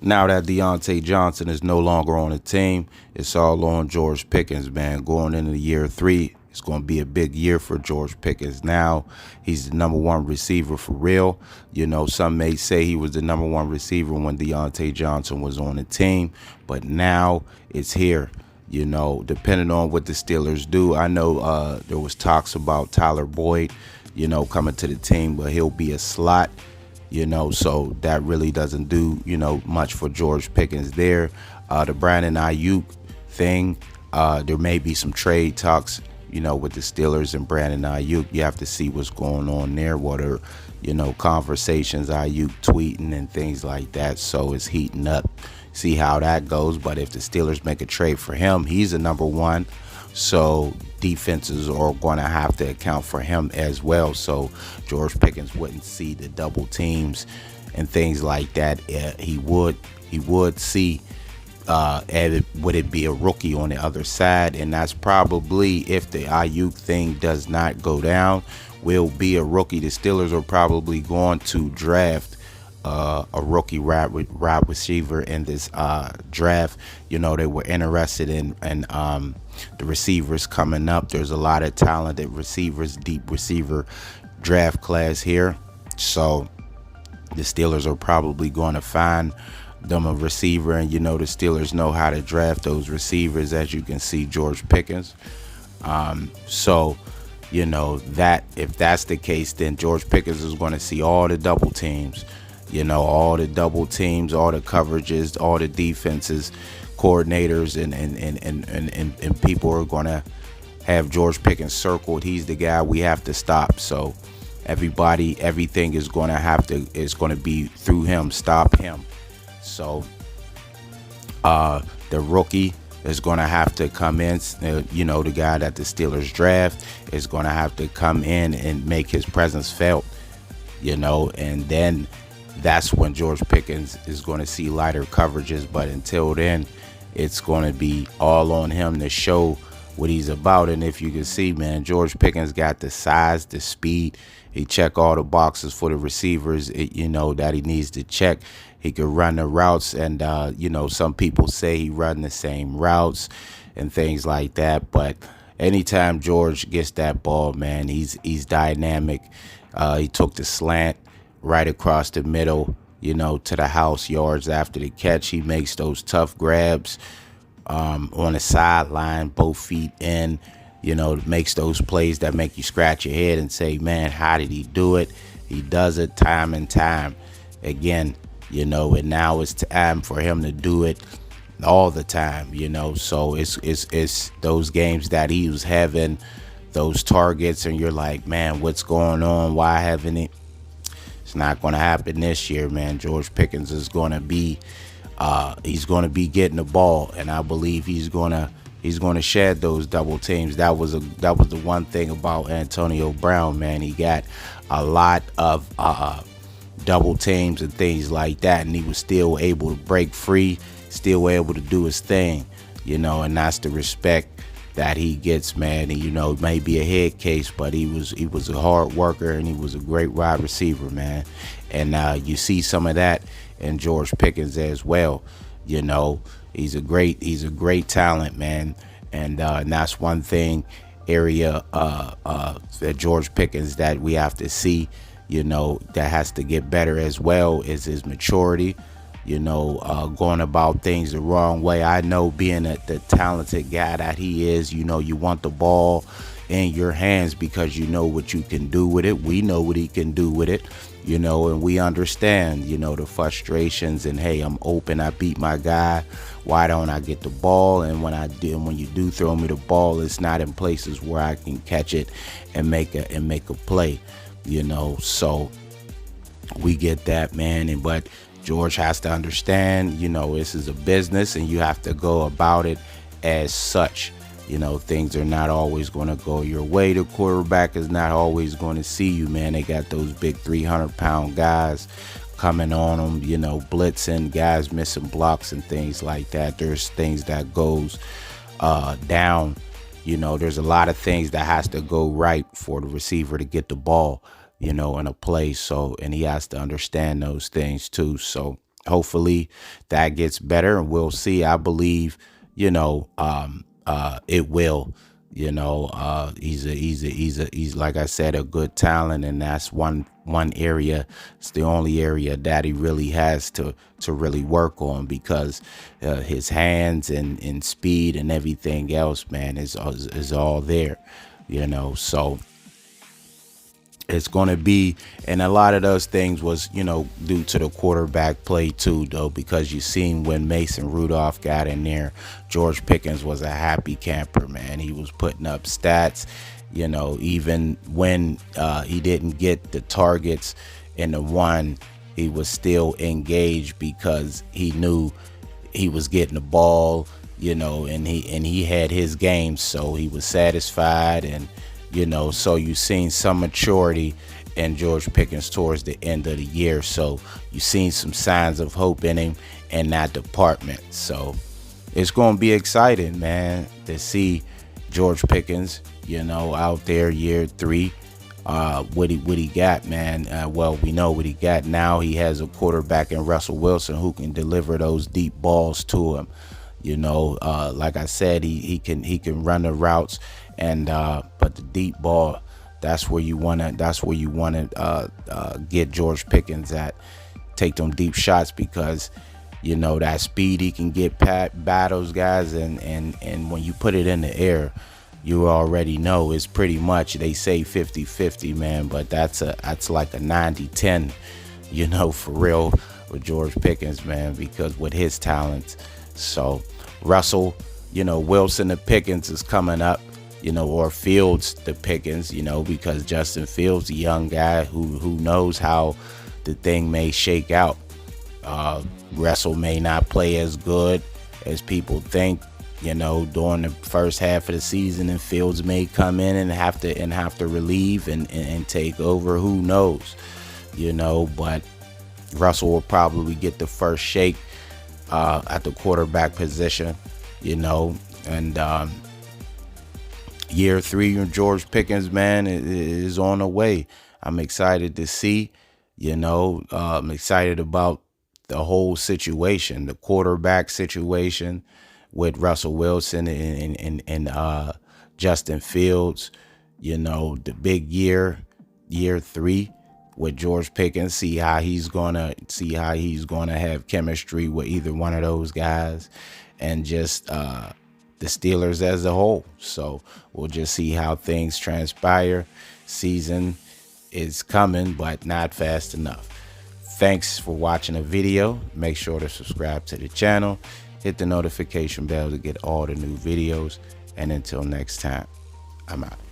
Now that Deontay Johnson is no longer on the team, it's all on Goerge Pickens, man. Going into year 3, it's going to be a big year for Goerge Pickens. Now he's the number one receiver for real. You know, some may say he was the number one receiver when Deontay Johnson was on the team, but now it's here. You know, depending on what the Steelers do. I know there was talks about Tyler Boyd, you know, coming to the team, but he'll be a slot, you know, so that really doesn't do, you know, much for Goerge Pickens there. The Brandon Ayuk thing, there may be some trade talks, you know, with the Steelers and Brandon Ayuk. You have to see what's going on there, what are, you know, conversations, Ayuk tweeting and things like that. So it's heating up. See how that goes. But if the Steelers make a trade for him, he's a number one. So defenses are going to have to account for him as well. So Goerge Pickens wouldn't see the double teams and things like that. He would see would it be a rookie on the other side, and that's probably, if the Ayuk thing does not go down, will be a rookie. The Steelers are probably going to draft a rookie wide receiver in this draft. You know, they were interested in the receivers coming up. There's a lot of talented receivers, deep receiver draft class here. So the Steelers are probably going to find them a receiver, and you know the Steelers know how to draft those receivers, as you can see Goerge Pickens. So you know that if that's the case, then Goerge Pickens is going to see all the double teams. You know, all the double teams, all the coverages, all the defenses, coordinators, and people are going to have Goerge Pickens circled. He's the guy we have to stop. So everything is going to be through him. Stop him. So the rookie is going to have to come in. You know, the guy that the Steelers draft is going to have to come in and make his presence felt. You know, and then that's when Goerge Pickens is going to see lighter coverages. But until then, it's going to be all on him to show what he's about. And if you can see, man, Goerge Pickens got the size, the speed. He check all the boxes for the receivers, you know, that he needs to check. He could run the routes, and you know, some people say he run the same routes and things like that. But anytime Goerge gets that ball, man, he's dynamic. He took the slant right across the middle, you know, to the house yards after the catch. He makes those tough grabs on the sideline, both feet in, you know, makes those plays that make you scratch your head and say, man, how did he do it? He does it time and time again, you know, and now it's time for him to do it all the time, you know. So it's those games that he was having those targets and you're like, man, what's going on? Why haven't it? It's not going to happen this year, man. Goerge Pickens is going to be he's going to be getting the ball, and I believe he's going to shed those double teams. That was the one thing about Antonio Brown, man. He got a lot of double teams and things like that, and he was still able to break free, still able to do his thing, you know, and that's the respect that he gets, man. And you know, it may be a head case, but he was a hard worker, and he was a great wide receiver, man. And you see some of that in Goerge Pickens as well. You know, he's a great talent, man. And that's one thing area that Goerge Pickens that we have to see, you know, that has to get better as well, is his maturity. You know, going about things the wrong way. I know, being the talented guy that he is, you know, you want the ball in your hands because you know what you can do with it. We know what he can do with it, you know, and we understand, you know, the frustrations and, hey, I'm open, I beat my guy, why don't I get the ball? And when you do throw me the ball, it's not in places where I can catch it and make a play, you know. So we get that, man. But Goerge has to understand, you know, this is a business and you have to go about it as such. You know, things are not always going to go your way. The quarterback is not always going to see you, man. They got those big 300-pound guys coming on them, you know, blitzing, guys missing blocks and things like that. There's things that goes down. You know, there's a lot of things that has to go right for the receiver to get the ball, you know, in a play. So, and he has to understand those things too. So hopefully that gets better, and we'll see. I believe, it will. He's like I said, a good talent, and that's one area. It's the only area that he really has to really work on, because his hands and speed and everything else, man, is all there. So it's going to be, and a lot of those things was, due to the quarterback play too, though, because you seen when Mason Rudolph got in there, Goerge Pickens was a happy camper, man. He was putting up stats, even when he didn't get the targets in the one, he was still engaged because he knew he was getting the ball, and he had his game, so he was satisfied. And so you seen some maturity in Goerge Pickens towards the end of the year. So you seen some signs of hope in him in that department. So it's going to be exciting, man, to see Goerge Pickens, out there year 3. What he got, man. Well, we know what he got now. He has a quarterback in Russell Wilson who can deliver those deep balls to him. Like I said, he can run the routes, and but the deep ball, that's where you wanna get Goerge Pickens at. Take them deep shots, because that speed he can get by those guys, and when you put it in the air, you already know it's pretty much, they say 50-50, man, but that's like a 90-10, for real, with Goerge Pickens, man, because with his talents. So Russell, Wilson to Pickens is coming up, or Fields to Pickens, because Justin Fields, a young guy who knows how the thing may shake out. Russell may not play as good as people think, during the first half of the season, and Fields may come in and have to relieve and take over. Who knows, but Russell will probably get the first shake at the quarterback position, and year 3 of Goerge Pickens, man, is on the way. I'm excited to see, I'm excited about the whole situation, the quarterback situation with Russell Wilson and Justin Fields, the big year 3 with Goerge Pickens. See how he's gonna have chemistry with either one of those guys, and just the Steelers as a whole. So we'll just see how things transpire. Season is coming, but not fast enough. Thanks for watching the video. Make sure to subscribe to the channel. Hit the notification bell to get all the new videos. And until next time, I'm out.